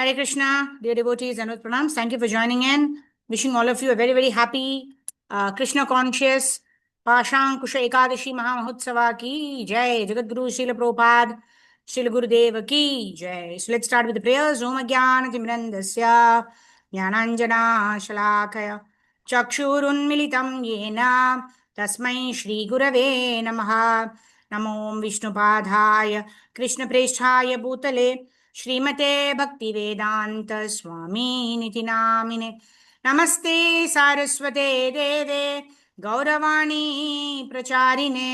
Hare Krishna, dear devotees, Anut Pranams. Thank you for joining in. Wishing all of you a very, very happy, Krishna conscious, Pashankusha Ekadashi Mahamahotsava ki Jai, Jagadguru Srila Prabhupada, Srila Gurudev ki Jai. So let's start with the prayers. Om Jnana Timrandasya, Jnananjana Shalakaya, Chakshurunmilitam Yena, Tasmai Shri Gurave Namaha, Namo Vishnupadhaya, Krishna Preshthaya Bhutale, श्रीमते भक्ति वेदांत स्वामी निति नामिने नमस्ते सारस्वते देवे गौरवाणी प्रचारिणे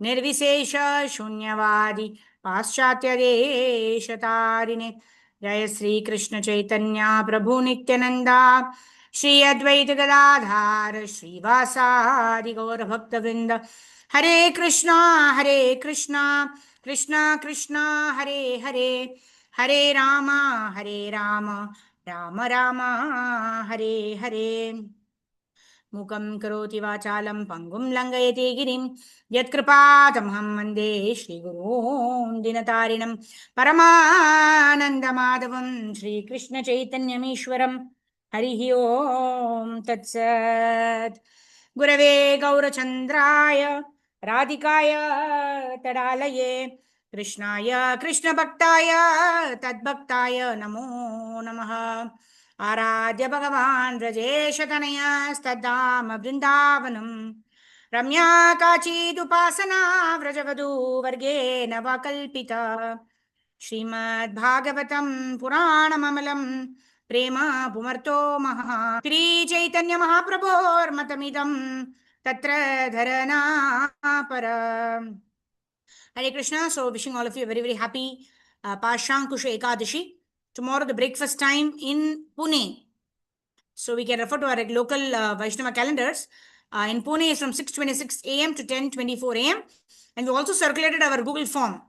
निर्विशेष शून्यवादी पाश्चात्य देशतारिणे जय श्री कृष्ण चैतन्य प्रभु नित्यानंदा श्री अद्वैत गदाधार श्रीवासादि गौर भक्तवृंद हरे कृष्णा कृष्णा कृष्णा हरे हरे हरे राम राम राम हरे हरे मूकं करोति वाचालं पंगुं लंघयति गिरिं यत्कृपातमहं वन्दे श्रीगुरून् दिनतारिणं परमानन्दमाधवं श्रीकृष्णचैतन्यमीश्वरं हरिः ओं तत्सत् गुरवे गौरचन्द्राय राधिकाय तडालये कृष्णाय कृष्णभक्ताय तद्भक्ताय नमो नमः आराध्य भगवान् व्रजेशतनयस्तद्धाम वृन्दावनं रम्या काचिदुपासना व्रजवधूवर्गेण वा कल्पिता श्रीमद्भागवतं पुराणममलं प्रेम पुमर्तो महः श्रीचैतन्यमहाप्रभोर्मतमिदं तत्र धरनापर. Hare Krishna. So wishing all of you a very, very happy Pashankusha Ekadashi. Tomorrow the breakfast time in Pune. So we can refer to our local Vaishnava calendars. In Pune is from 6:26 a.m. to 10:24 a.m. And we also circulated our Google form.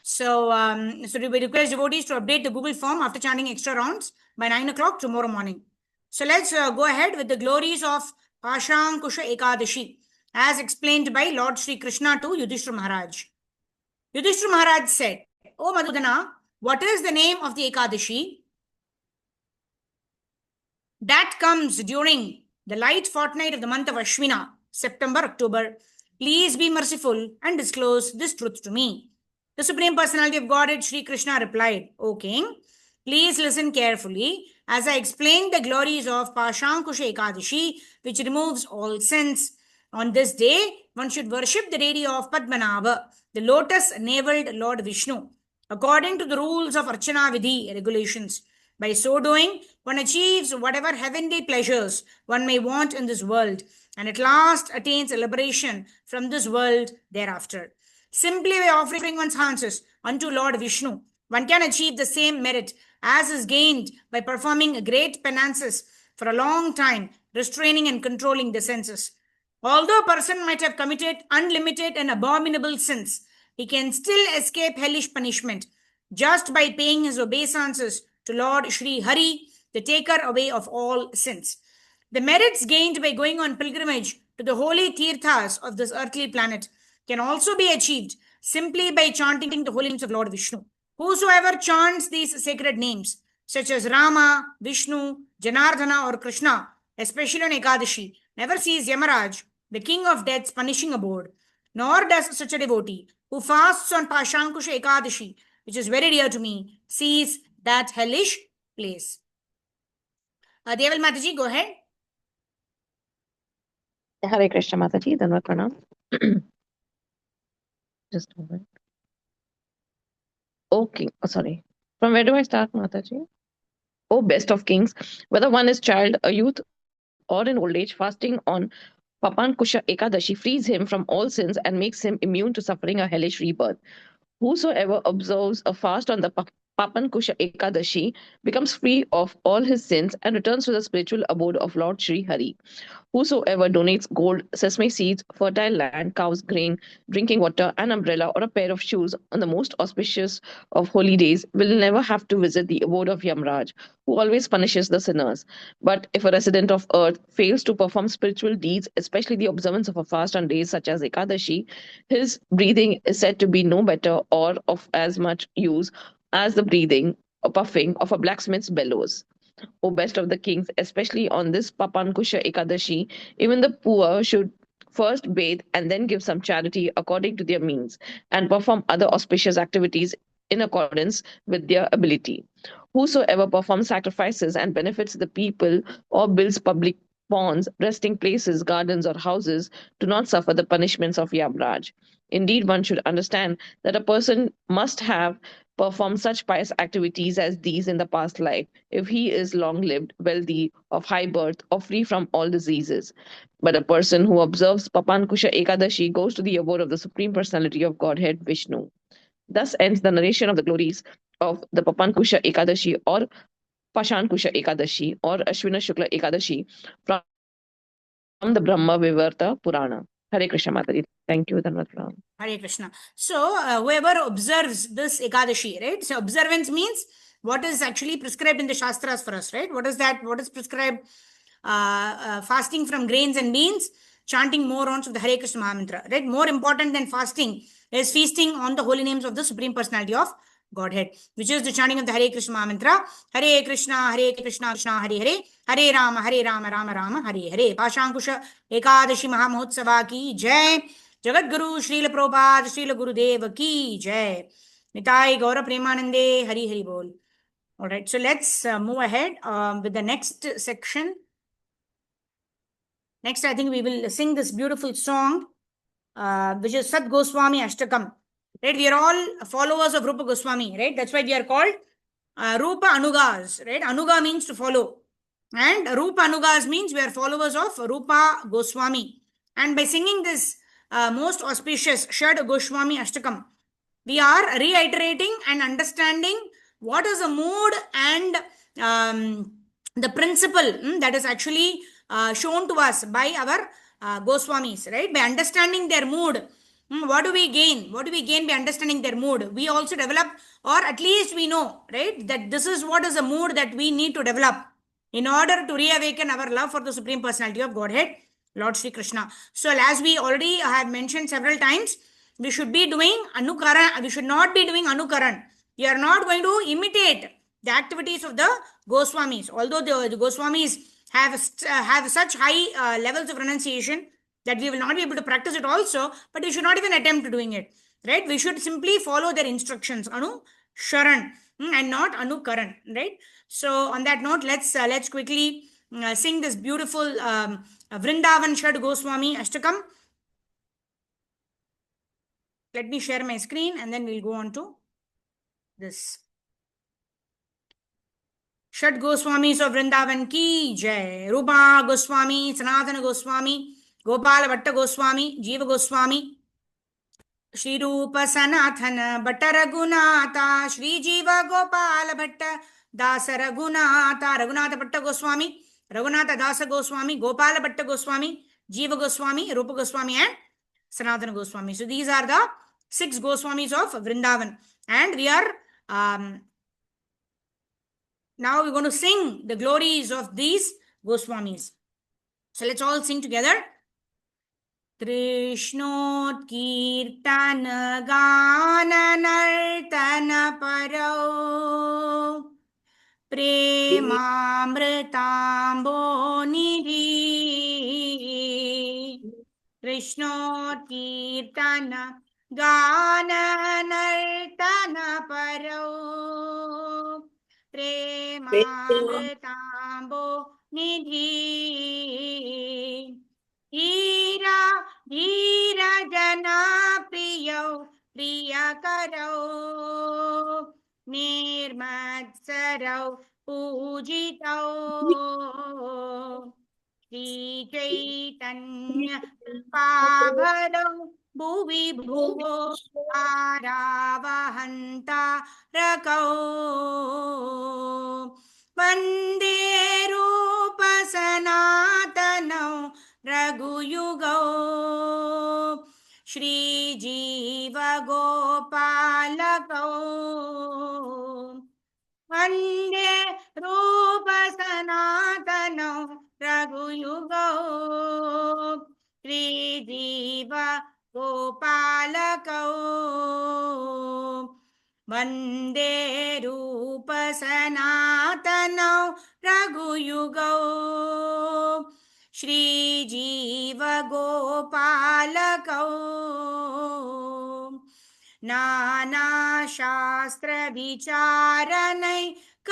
So we request devotees to update the Google form after chanting extra rounds by 9 o'clock tomorrow morning. So let's go ahead with the glories of Pashankusha Ekadashi, as explained by Lord Sri Krishna to Yudhishthira Maharaj. Yudhishthira Maharaj said, "O Madhudana, what is the name of the Ekadashi that comes during the light fortnight of the month of Ashwina, September, October? Please be merciful and disclose this truth to me." The Supreme Personality of Godhead, Sri Krishna, replied, "O King, please listen carefully as I explain the glories of Pashankusha Ekadashi, which removes all sins. On this day, one should worship the deity of Padmanabha, the lotus-naveled Lord Vishnu, according to the rules of Archana Vidhi regulations. By so doing, one achieves whatever heavenly pleasures one may want in this world, and at last attains liberation from this world thereafter. Simply by offering one's answers unto Lord Vishnu, one can achieve the same merit as is gained by performing great penances for a long time, restraining and controlling the senses. Although a person might have committed unlimited and abominable sins, he can still escape hellish punishment just by paying his obeisances to Lord Sri Hari, the taker away of all sins. The merits gained by going on pilgrimage to the holy tirthas of this earthly planet can also be achieved simply by chanting the holy names of Lord Vishnu. Whosoever chants these sacred names, such as Rama, Vishnu, Janardhana, or Krishna, especially on Ekadashi, never sees Yamaraj, the king of death's punishing abode, nor does such a devotee who fasts on Pashankusha Ekadashi, which is very dear to me, sees that hellish place. Deval Mataji, go ahead. Hare Krishna Mataji, Dhanvat Pranam. Just a moment. Okay, sorry. From where do I start, Mataji? Oh, best of kings, whether one is child, a youth, or in old age, fasting on Papankusha Ekadashi frees him from all sins and makes him immune to suffering a hellish rebirth. Whosoever observes a fast on the Papankusha Ekadashi becomes free of all his sins and returns to the spiritual abode of Lord Sri Hari. Whosoever donates gold, sesame seeds, fertile land, cows, grain, drinking water, an umbrella, or a pair of shoes on the most auspicious of holy days will never have to visit the abode of Yamraj, who always punishes the sinners. But if a resident of earth fails to perform spiritual deeds, especially the observance of a fast on days such as Ekadashi, his breathing is said to be no better or of as much use as the breathing or puffing of a blacksmith's bellows. O best of the kings, especially on this Papankusha Ekadashi, even the poor should first bathe and then give some charity according to their means, and perform other auspicious activities in accordance with their ability. Whosoever performs sacrifices and benefits the people or builds public ponds, resting places, gardens, or houses do not suffer the punishments of Yamraj. Indeed, one should understand that a person must have performed such pious activities as these in the past life if he is long lived, wealthy, of high birth, or free from all diseases. But a person who observes Papankusha Ekadashi goes to the abode of the Supreme Personality of Godhead, Vishnu. Thus ends the narration of the glories of the Papankusha Ekadashi or Pashankusha Ekadashi or Ashwina Shukla Ekadashi from the Brahma Vivarta Purana. Hare Krishna Mataji. Thank you, Dhanvat. Hare Krishna. So, whoever observes this Ekadashi, right? So, observance means what is actually prescribed in the Shastras for us, right? What is that? What is prescribed? Fasting from grains and beans, chanting more rounds of the Hare Krishna Mahamantra, right? More important than fasting is feasting on the holy names of the Supreme Personality of Godhead, which is the chanting of the Hare Krishna Mahamantra. Hare Krishna, Krishna, Hare Hare, Hare Rama, Rama Rama, Hare Hare. Pashankusha Ekadashi Mahamotsava ki Jai. Jagat Guru Srila Prabhupada Srila Gurudev ki Jai. Nitai Gaura Premanande Hari Hari Bol. All right, so let's move ahead with the next section. Next, I think we will sing this beautiful song, which is Sat Goswami Ashtakam. Right, we are all followers of Rupa Goswami, right? That's why we are called Rupa Anugas, right? Anuga means to follow. And Rupa Anugas means we are followers of Rupa Goswami. And by singing this most auspicious Shad Goswami Ashtakam, we are reiterating and understanding what is the mood and the principle that is actually shown to us by our Goswamis, right? By understanding their mood, what do we gain? What do we gain by understanding their mood? We also develop, or at least we know, right, that this is what is the mood that we need to develop in order to reawaken our love for the Supreme Personality of Godhead, Lord Sri Krishna. So, as we already have mentioned several times, we should be doing Anukaran. We should not be doing Anukaran. We are not going to imitate the activities of the Goswamis. Although the Goswamis have such high levels of renunciation that we will not be able to practice it also, but we should not even attempt doing it. Right? We should simply follow their instructions, Anu Sharan, and not Anukaran. Right? So on that note, let's quickly sing this beautiful Vrindavan Shad Goswami Ashtakam. Let me share my screen and then we'll go on to this. Shad Goswamis of Vrindavan ki Jai. Rupa Goswami, Sanatana Goswami, Gopala Bhatta Goswami, Jiva Goswami, Shri Rupa Sanatana Bhatta Raghunatha, Shri Jiva Gopala Bhatta Dasa Raghunatha, Raghunatha Bhatta Goswami, Raghunatha Dasa Goswami, Gopala Bhatta Goswami, Jiva Goswami, Rupa Goswami and Sanatana Goswami. So these are the 6 Goswamis of Vrindavan. And we are now we're going to sing the glories of these Goswamis. So let's all sing together. Krishnot Kirtana Gana Nartana Parau Premamritambo Nidhi Krishnot Kirtana Gana Nartana Parau Premamritambo Nidhi Dhira Dhira Jana Priyo Priya Karo Nirmatsarau Pujitau Shri Chaitanya Pabharau Bhuvi Bhuvo Aravahanta Rakau Vande Rupa Sanatanau Raghuyugau Shri Jiva Gopalakau Vande Rupa Sanatanau Raghuyugau Shri Jiva Gopalakau Vande Rupa सनातनौ रघुयुगौ श्रीजीवगोपालकौ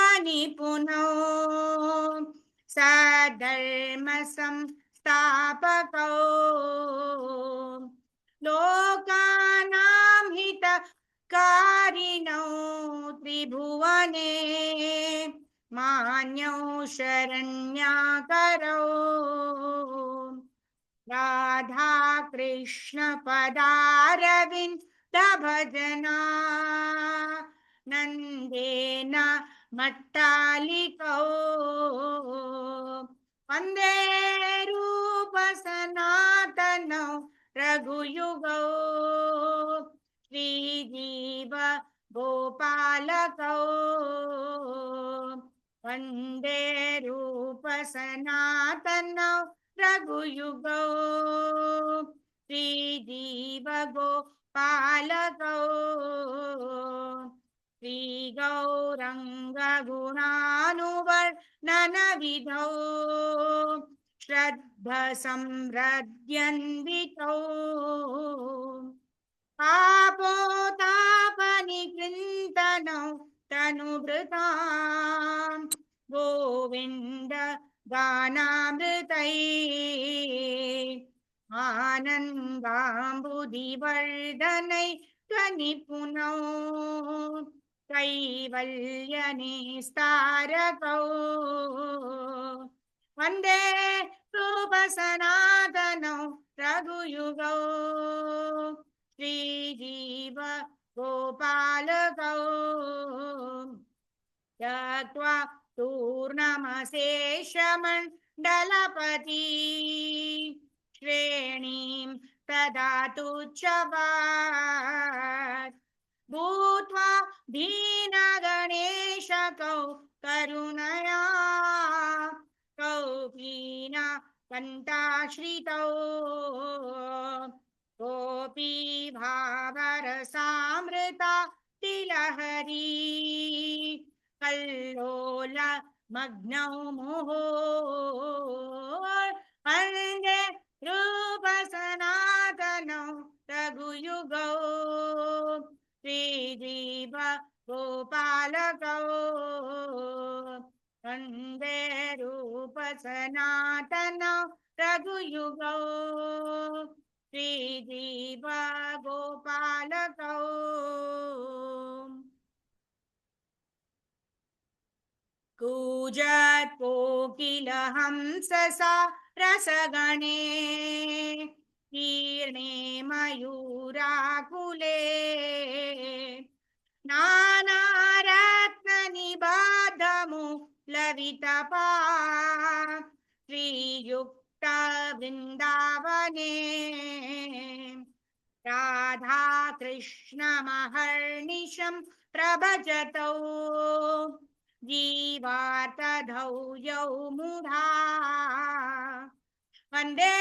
नानाशास्त्रविचारणैकनिपुणौ सधर्मसंस्थापकौ लोकानां हितकारिणौ त्रिभुवने मान्यौ शरण्याकरौ राधा कृष्ण पदारविन्द भजना नन्देन मट्टालिकौ वन्दे रूप सनातनौ रघुयुगौ श्रीजीव गोपालकौ वन्दे रूप सनातनौ रघुयुगौ श्रीजीव गोपालकौ श्रीगौरङ्गगुणानुवर्णनविधौ श्रद्धसंहृद्यन्वितौ तापोतापनिकृन्तनौ तनुभृतां गोविन्द गानामृतै आनन्दाम्बुधिवर्धनै त्वनिपुणौ कैवल्यनिस्तारकौ वन्दे रूपसनातनौ रघुयुगौ श्रीजीव गोपालकौ त्यक्त्वा तूर्णमशेषमण्डलपति श्रेणीं ददातु च वात् भूत्वा दीनगणेशकौ करुणया कौपीन कण्ठाश्रितौ गोपी भावरसामृता तिलहरी कल्लोल मग्नौ मुहुः वन्दे रूप सनातनौ रघुयुगौ श्रीजीव गोपालकौ वन्दे रूप सनातनौ रघुयुगौ श्रीजीव गोपालकौ कूजत् कोकिलहंससा रसगणे कीर्णे मयूराकुले नानारत्ननिबद्धमुलवितपा श्रीयुक्तवृन्दावने राधा कृष्णमहर्निशं प्रभजतौ जीवार्तधौ यौ मुधा वन्दे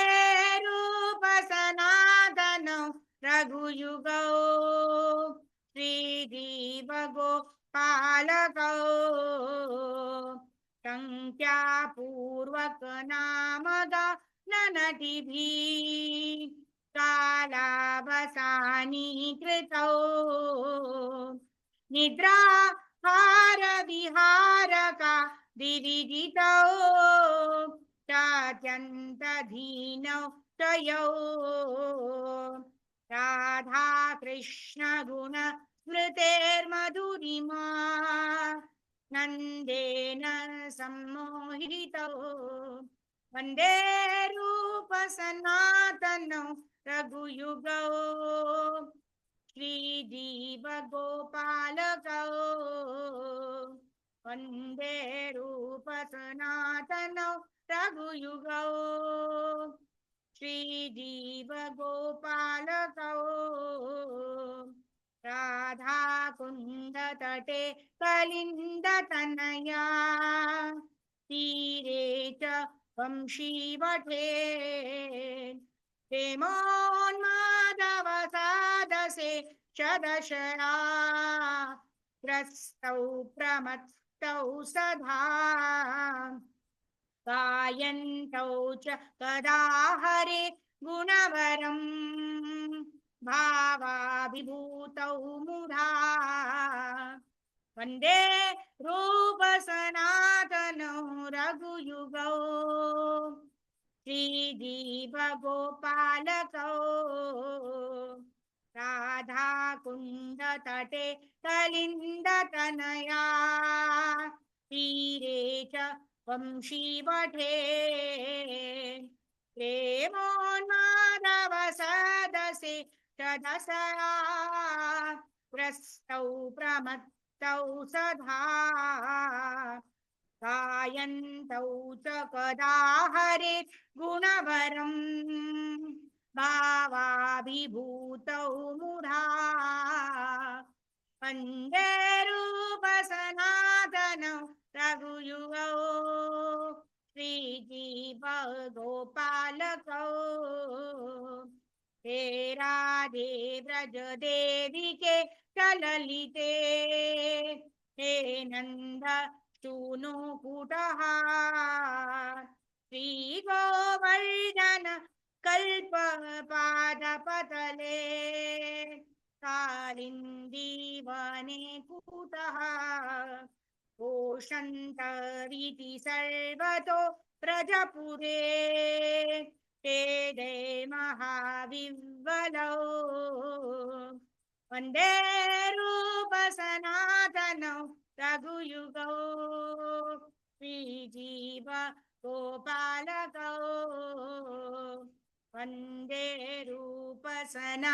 रूप सनातनौ रघुयुगौ श्रीजीव गोपालकौ संख्यापूर्वक नामदा ननतिभिः कालावसानीकृतौ निद्राहारविहारका दिविदितौ चात्यन्तधीनौ तयौ राधा कृष्ण गुण स्मृतेर्मधुरिमा नन्देन सम्मोहितौ वन्दे रूप सनातनौ रघुयुगौ श्रीजीव गोपालकौ वन्दे रूप सनातनौ रघुयुगौ श्रीजीव गोपालकौ राधा कुंद तटे कलिंदतनया तीरे च वंशीवटे प्रेमोन्मादवसादसे च दशया त्रस्तौ प्रमत्तौ सधा गायन्तौ च कदा हरे गुणवरम् भावाभिभूतौ मुधा वन्दे रूपसनातनौ रघुयुगौ श्रीजीवगोपालकौ राधाकुण्डतटे कलिन्दतनया तीरे च वंशीवटे प्रेमोन्मादवसदसे तदसया प्रस्तौ प्रमत्तौ सधा गायन्तौ च कदा हरे गुणवरम् भावाभिभूतौ मुधा वन्दे रूपसनातनौ रघुयुगौ श्रीजीवगोपालकौ हे राधे व्रज देविके चललिते हे नन्द सूनु कुटः श्रीगोवर्धन कल्पपादपतले कालिन्दीवने कुतः ओषन्तरिति सर्वतो व्रजपुरे ते दे महाविह्वलौ वन्दे रूपसनातनौ रघुयुगौ श्रीजीव गोपालकौ वन्दे रूपसनातनौ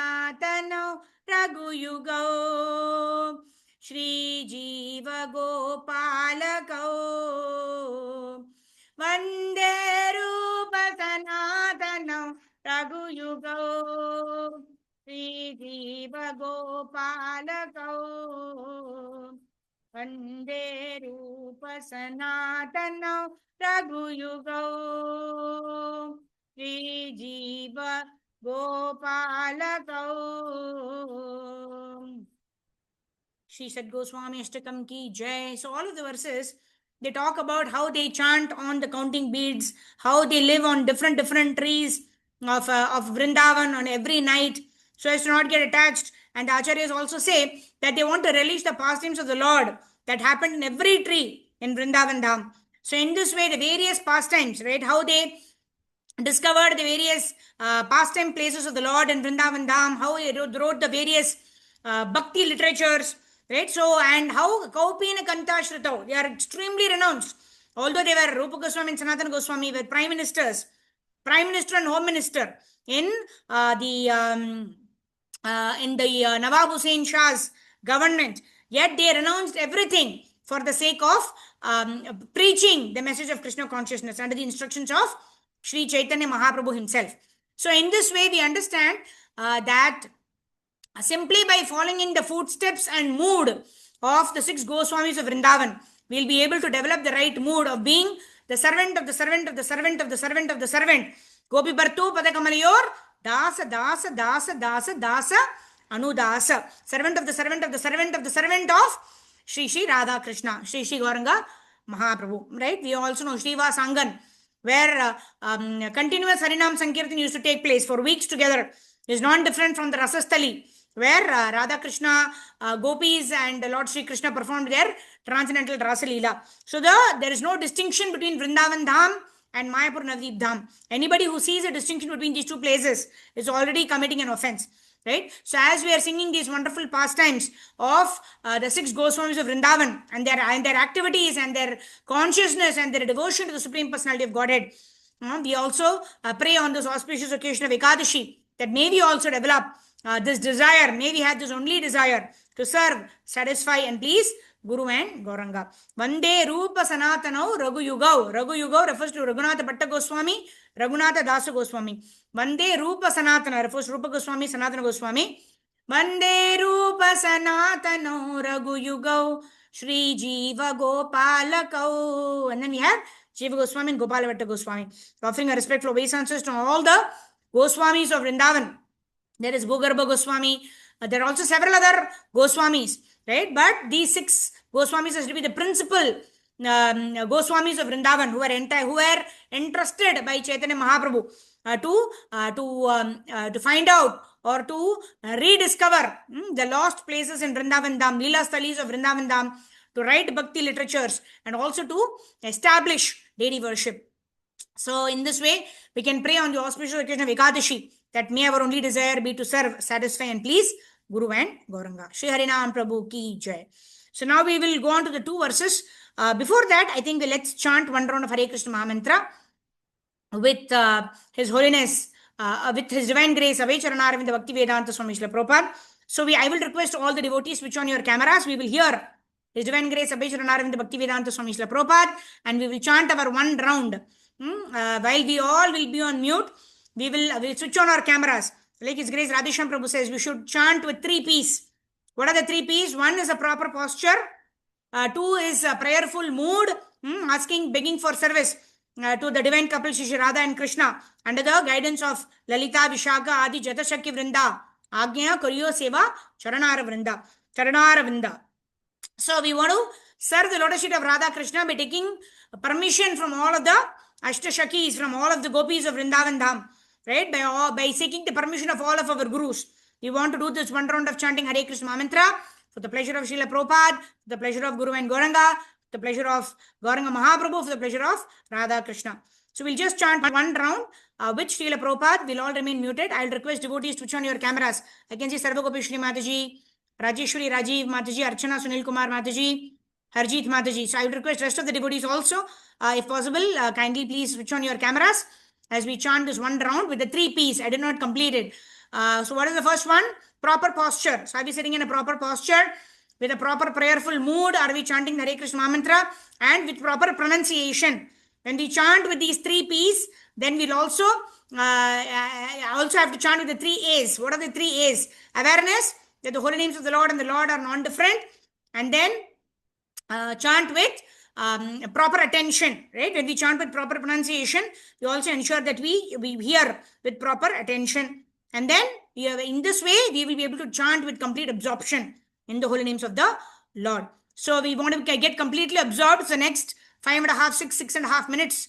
रघुयुगौ श्रीजीवगोपालकौ वन्दे रूपसनातनौ रघुयुगौ श्रीजीवगोपालकौ वन्दे रूपसनातनौ रघुयुगौ श्रीजीवगोपालकौ Shri Sadgoswami Ashtakam ki jai. So all of the verses, they talk about how they chant on the counting beads, how they live on different trees of Vrindavan on every night, so as to not get attached. And the Acharyas also say that they want to relish the pastimes of the Lord that happened in every tree in Vrindavan Dham. So in this way, the various pastimes, right, how they discovered the various pastime places of the Lord in Vrindavan Dham, how he wrote the various bhakti literatures, right? So, and how Kaupina Kantashritau, they are extremely renounced. Although they were Rupa Goswami and Sanatana Goswami were prime ministers, prime minister and home minister in the Nawab Hussain Shah's government, yet they renounced everything for the sake of preaching the message of Krishna consciousness under the instructions of Sri Chaitanya Mahaprabhu himself. So in this way, we understand that simply by following in the footsteps and mood of the 6 Goswamis of Vrindavan, we'll be able to develop the right mood of being the servant of the servant of the servant of the servant of the servant. Gopi Bhartu Padakamalayur Dasa Dasa Dasa Dasa Dasa Anudasa. Servant of the servant of the servant of the servant of Shri Shri Radha Krishna, Shri Shri Gauranga Mahaprabhu. Right? We also know Shriva Sangan, where continuous Harinam Sankirtan used to take place for weeks together, is non-different from the Rasastali, where Radha Krishna, Gopis and Lord Sri Krishna performed their transcendental Rasa Leela. So there is no distinction between Vrindavan Dham and Mayapur Navdeep Dham. Anybody who sees a distinction between these two places is already committing an offense. Right? So as we are singing these wonderful pastimes of the 6 Goswamis of Vrindavan and their activities and their consciousness and their devotion to the Supreme Personality of Godhead, we also pray on this auspicious occasion of Ekadashi that may we also develop this desire, may we have this only desire to serve, satisfy and please Guru and Gauranga. Vande Rupa Sanatanau Raghuyugau. Raghuyugau refers to Raghunatha Bhatta Goswami, Raghunatha Dasa Goswami. Vande Rupa Sanatana refers to Rupa Goswami, Sanatana Goswami. Vande Rupa Sanatanau Raghuyugau Shri Jiva Gopalakau. And then we have Jiva Goswami and Gopala Bhatta Goswami. Offering a respectful obeisances to all the Goswamis of Vrindavan. There is Bhugarbha Goswami. There are also several other Goswamis. right? But these 6 Goswamis has to be the principal Goswamis of Vrindavan who were entrusted by Chaitanya Mahaprabhu to find out or to rediscover the lost places in Vrindavan Dham, Leela Stalis of Vrindavan Dham, to write bhakti literatures and also to establish deity worship. So in this way, we can pray on the auspicious occasion of Ekadashi that may our only desire be to serve, satisfy and please Guru and Gauranga. Shri Harinam Prabhu ki jai. So now we will go on to the 2 verses. Before that, I think let's chant 1 round of Hare Krishna Mahamantra with His Holiness, with His Divine Grace, Abhay Charanaravinda Bhakti Vedanta Swami Srila Prabhupada. So I will request all the devotees switch on your cameras. We will hear His Divine Grace, Abhay Charanaravinda Bhakti Vedanta Swami Srila Prabhupada, and we will chant our 1 round. While we all will be on mute, we will switch on our cameras. Like His Grace Radhesham Prabhu says, we should chant with 3 P's. What are the 3 P's? 1 is a proper posture. 2 is a prayerful mood, asking, begging for service to the divine couple Shri Radha and Krishna under the guidance of Lalita, Vishaka, Adi, Jatashakya Vrinda, Agnya, Kuryo, Seva, Charanara Vrinda. So we want to serve the lotus feet of Radha Krishna by taking permission from all of the Ashtashakis, from all of the gopis of Vrindavan Dham, right? By seeking the permission of all of our gurus. We want to do this 1 round of chanting Hare Krishna Mantra for the pleasure of Srila Prabhupada, for the pleasure of Guru and Gauranga, for the pleasure of Gauranga Mahaprabhu, for the pleasure of Radha Krishna. So we'll just chant 1 round with Srila Prabhupada. We'll all remain muted. I'll request devotees to switch on your cameras. I can see Sarvagopi Shri Mataji, Rajeshwari Rajiv Mataji, Archana Sunil Kumar Mataji, Harjeet Mataji. So I will request rest of the devotees also, if possible, kindly please switch on your cameras as we chant this 1 round with the 3 P's. I did not complete it. So what is the first one? Proper posture. So I'll be sitting in a proper posture with a proper prayerful mood. Are we chanting the Hare Krishna Mantra and with proper pronunciation? When we chant with these 3 P's, then we'll also have to chant with the 3 A's. What are the 3 A's? Awareness that the holy names of the Lord and the Lord are non-different, and then chant with proper attention, right? When we chant with proper pronunciation, we also ensure that we hear with proper attention, and then in this way we will be able to chant with complete absorption in the holy names of the Lord. So we want to get completely absorbed for the next 5.5, 6.5 minutes,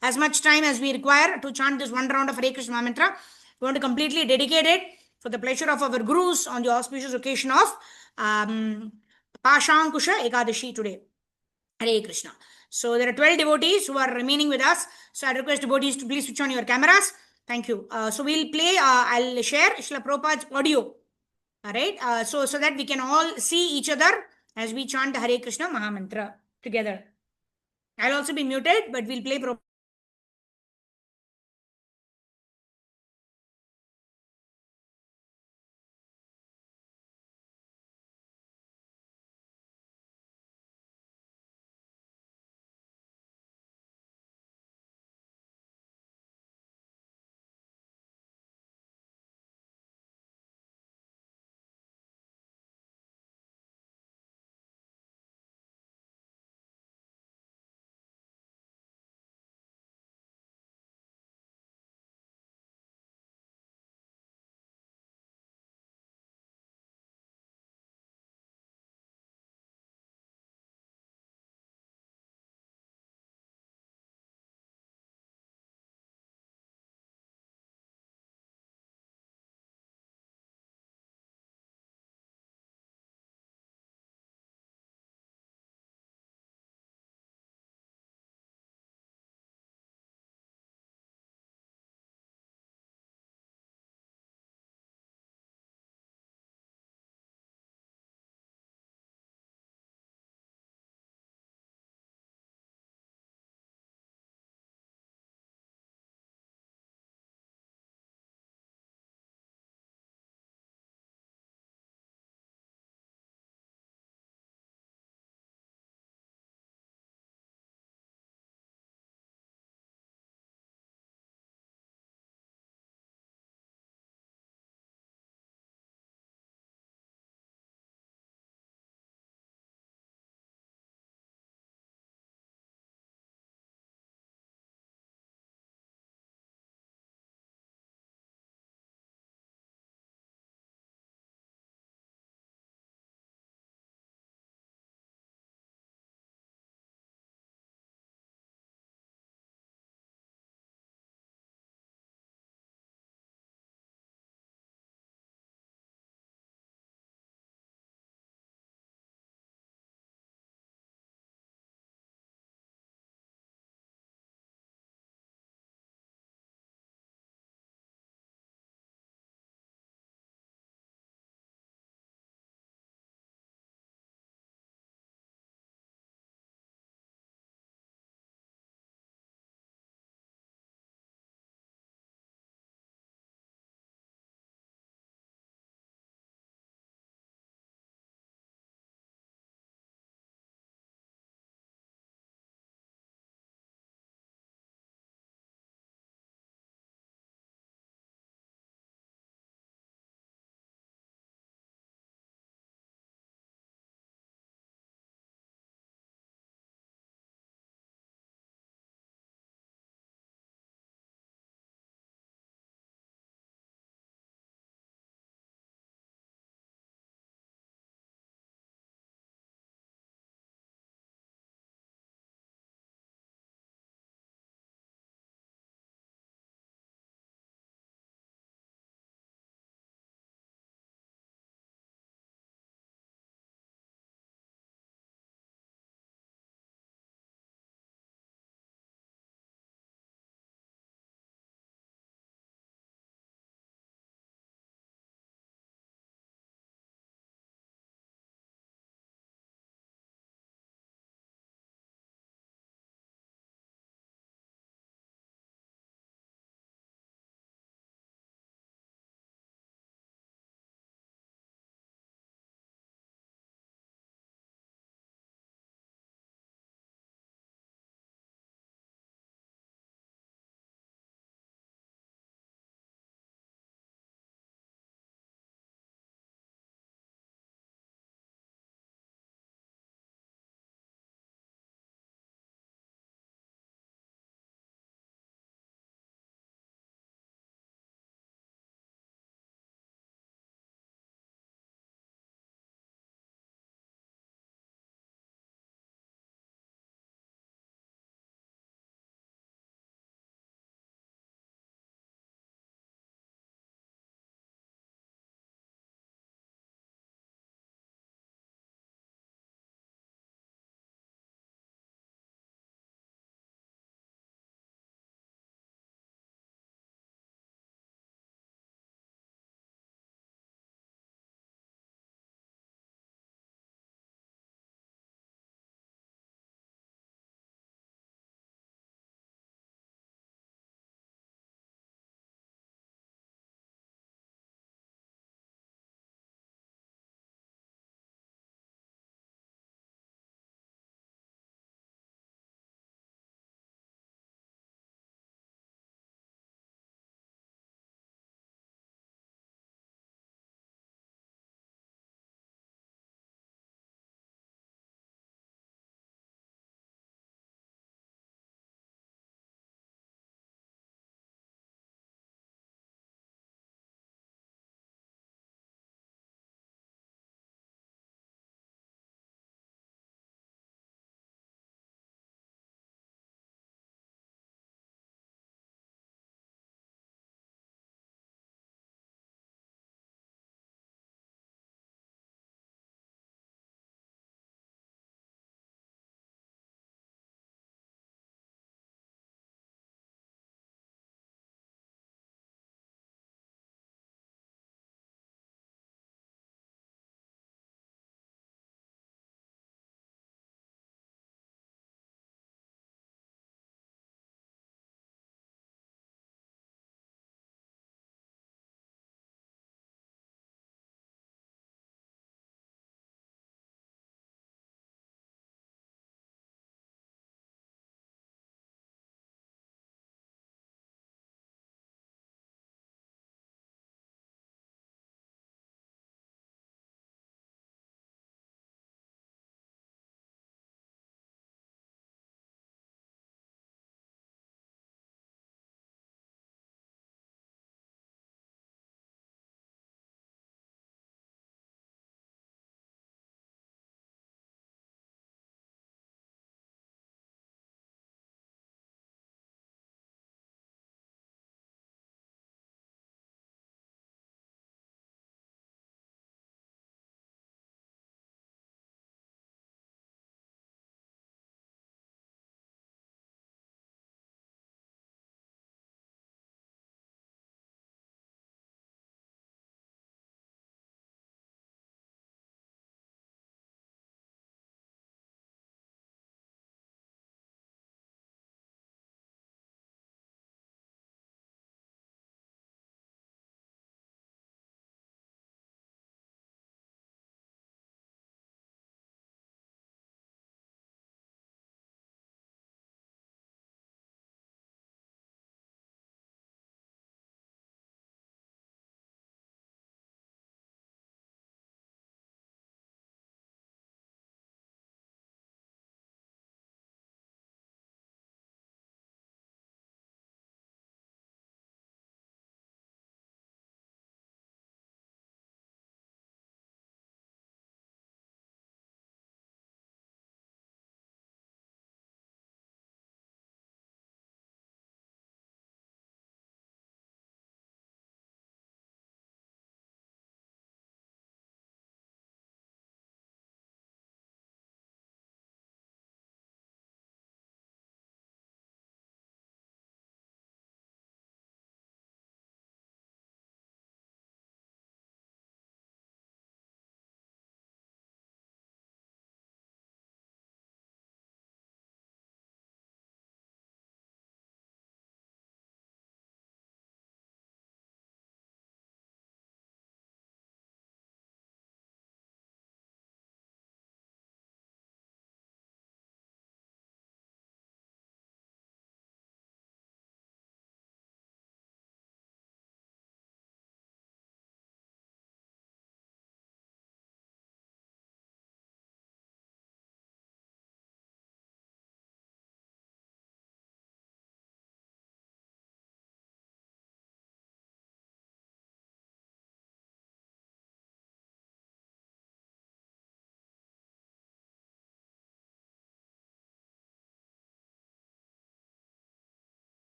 as much time as we require to chant this 1 round of Hare Krishna Mantra. We want to completely dedicate it for the pleasure of our gurus on the auspicious occasion of Pashankusha Ekadashi today. Hare Krishna. So there are 12 devotees who are remaining with us. So I request devotees to please switch on your cameras. Thank you. So we'll play, I'll share Srila Prabhupada's audio. All right. So that we can all see each other as we chant the Hare Krishna Mahamantra together. I'll also be muted, but we'll play Prabhupada.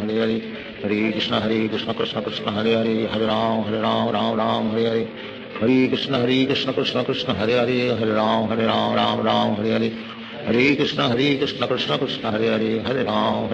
Hare Hare, Hare Krishna Krishna Krishna Hare Hare, Hare Ram Ram Ram Hare Hare, Hare Krishna Krishna Krishna Hare Hare, Hare Ram Ram Hare Hare, Hare Krishna Krishna Krishna Hare Hare, Hare Ram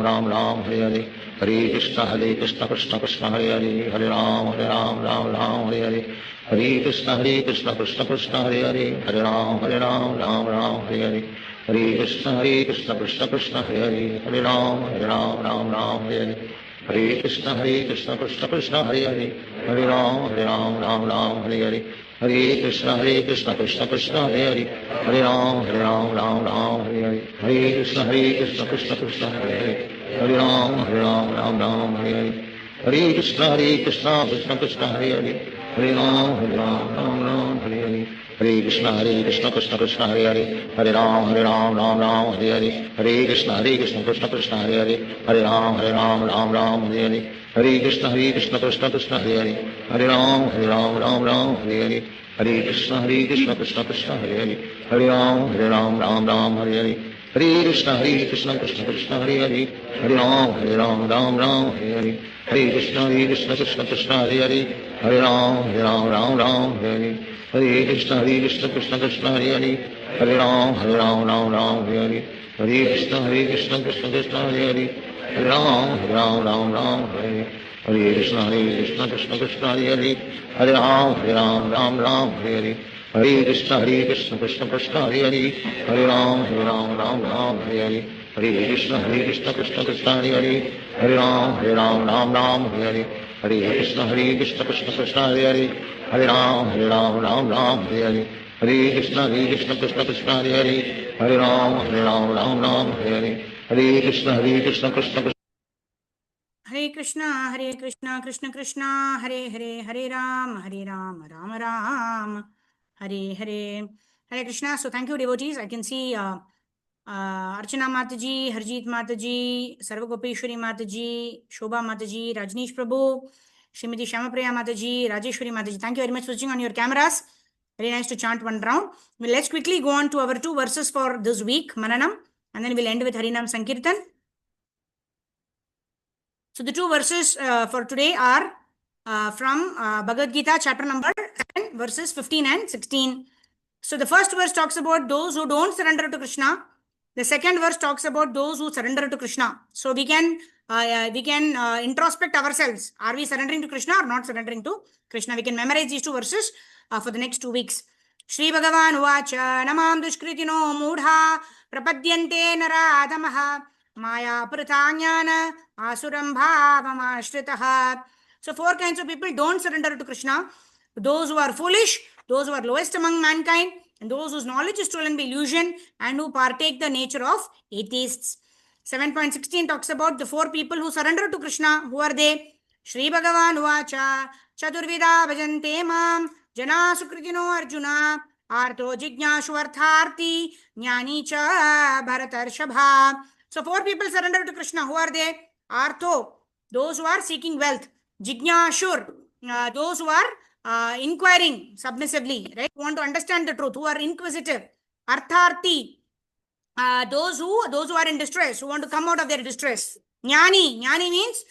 Ram Hare Hare, Hare Krishna Krishna Krishna Hare Hare, Hare Ram Ram Hare Hare, Hare Krishna Krishna Krishna Hare Hare, Hare Ram Ram Hare Hare, Hare Krishna Krishna Krishna Hare Hare, Hare Ram Ram Hare Hare, Hare Krishna Krishna Krishna Hare Hare, Hare Ram Ram Hare Hare, Hare Krishna Krishna Krishna Hare Hare, Hare Ram Ram Hare Hare, Hare Krishna Krishna Krishna Hare Hare, Hare Ram Ram Hare Hare, Hare Krishna Krishna Krishna Hare Hare, Hare Ram Hare Hare, Hare Krishna Krishna Krishna Hare Hare, Hare Ram Ram Hare Hare, Hare Krishna Krishna Krishna Hare Hare, Hare Ram Ram Hare Hare, Hare Krishna Krishna Krishna Hare Hare, Hare Ram Ram Hare Hare, Hare Krishna Krishna Krishna Hare Hare, Hare Ram Ram Hare Hare, Hare Krishna Krishna Krishna Hare Hare, Hare Ram Ram Hare Hare, Hare Krishna Krishna Krishna Hare Hare, Hare Ram Ram Hare Hare, Hare Krishna Krishna Krishna Hare Hare, Hare Ram Ram Hare Hare, Hare Krishna Krishna Krishna Hare Hare, Hare Ram Ram Hare Hare, Hare Krishna Krishna Krishna Hare Hare, Hare Ram Ram Hare Hare, Hare Krishna Krishna Krishna Hare Hare, Hare Ram Hare Hare, Hare Krishna Krishna Krishna Hare Hare, Hare Ram Hare Hare, Hare Krishna Krishna Krishna Hare Hare, Hare Ram Hare Hare, Hare Krishna Krishna Hare Hare, Hare Ram Hare Hare, Hare Krishna Krishna Hare Krishna Krishna Krishna Hare Hare, Hare Ram Ram Ram Hare Hare, Hare Krishna. So thank you, devotees. I can see Archana Mataji, Harjeet Mataji, Sarvagopeshwari Mataji, Shobha Mataji, Rajneesh Prabhu, Srimati Shamapriya Mataji, Rajeshwari Mataji. Thank you very much for switching on your cameras. Very nice to chant one round. Well, let's quickly go on to our 2 verses for this week, Mananam, and then we'll end with Harinam Sankirtan. So the 2 verses for today are from Bhagavad Gita, chapter number 10, verses 15 and 16. So the first verse talks about those who don't surrender to Krishna. The second verse talks about those who surrender to Krishna. So we can introspect ourselves. Are we surrendering to Krishna or not surrendering to Krishna? We can memorize these 2 verses for the next 2 weeks. Shri Bhagavan Uvacha Namam Dushkritino Mudha Prapadyante Naradamaha Maya Pritanyana Asuram Bhavamashtritaha. So 4 kinds of people don't surrender to Krishna. Those who are foolish, those who are lowest among mankind, and those whose knowledge is stolen by illusion, and who partake the nature of atheists. 7.16 talks about the 4 people who surrender to Krishna. Who are they? Shri Bhagavan Uvacha Chaturvida Bhajante Mam Jana Sukritino Arjuna Artho Jignashu Artharti Jnani Cha Bharatarshabha. So 4 people surrender to Krishna. Who are they? Artho, those who are seeking wealth. Jignashur, those who are inquiring submissively, right? Want to understand the truth, who are inquisitive. Artharti, those who are in distress, who want to come out of their distress. Jnani means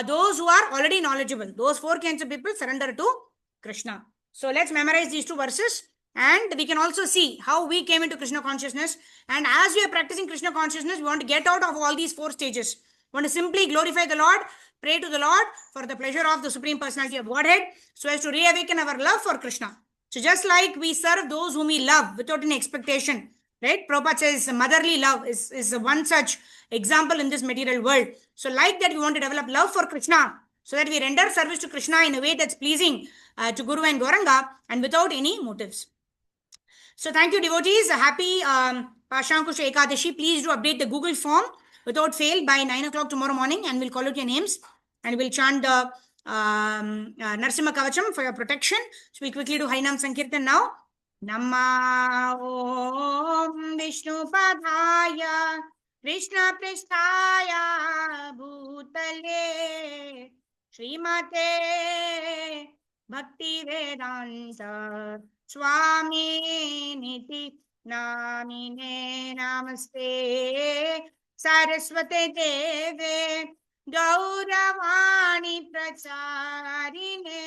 those who are already knowledgeable. Those 4 kinds of people surrender to Krishna. So let's memorize these 2 verses, and we can also see how we came into Krishna consciousness. And as we are practicing Krishna consciousness, we want to get out of all these 4 stages. We want to simply glorify the Lord, pray to the Lord for the pleasure of the Supreme Personality of Godhead, so as to reawaken our love for Krishna. So just like we serve those whom we love without any expectation, right? Prabhupada says motherly love is one such example in this material world. So like that, we want to develop love for Krishna, so that we render service to Krishna in a way that's pleasing to Guru and Gauranga, and without any motives. So thank you, devotees. A happy Pashankusha Ekadashi. Please do update the Google form without fail by 9 o'clock tomorrow morning, and we'll call out your names, and we'll chant the Narsimha Kavacham for your protection. So we quickly do Harinam Sankirtan now. Namma Om Vishnu Padaya Krishna Pristhaya Bhutale Srimate Bhakti Vedanta Swami Niti Namine Namaste Saraswate Deve गौरवाणी प्रचारिणे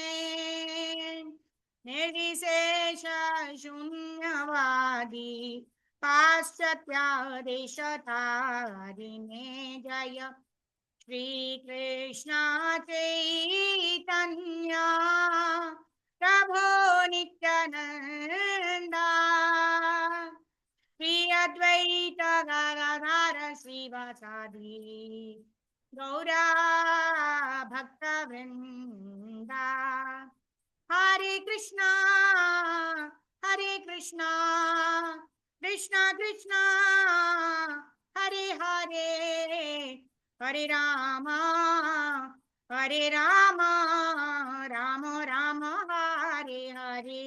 निर्विशेष शून्यवादी पाश्चात्यादेशतारिणे जय श्री कृष्ण चैतन्य प्रभो नित्यानंदा श्री अद्वैत गदाधर श्रीवासादि गौरा भक्तवृंदा हरे कृष्णा कृष्णा कृष्णा हरे हरे हरे राम राम राम हरे हरे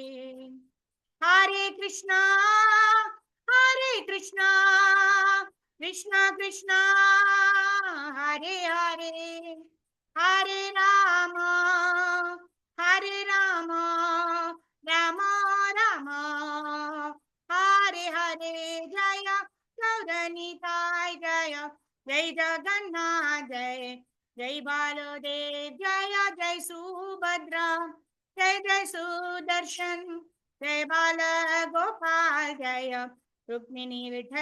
हरे कृष्णा कृष्णा कृष्णा हरे हरे हरे राम राम राम हरे हरे जय गौरनिताय जय जय जगन्नाथ जय जय बालदेव जय जय सुभद्रा जय जय सुदर्शन जय बाल गोपाल जय रुक्मिणी विठल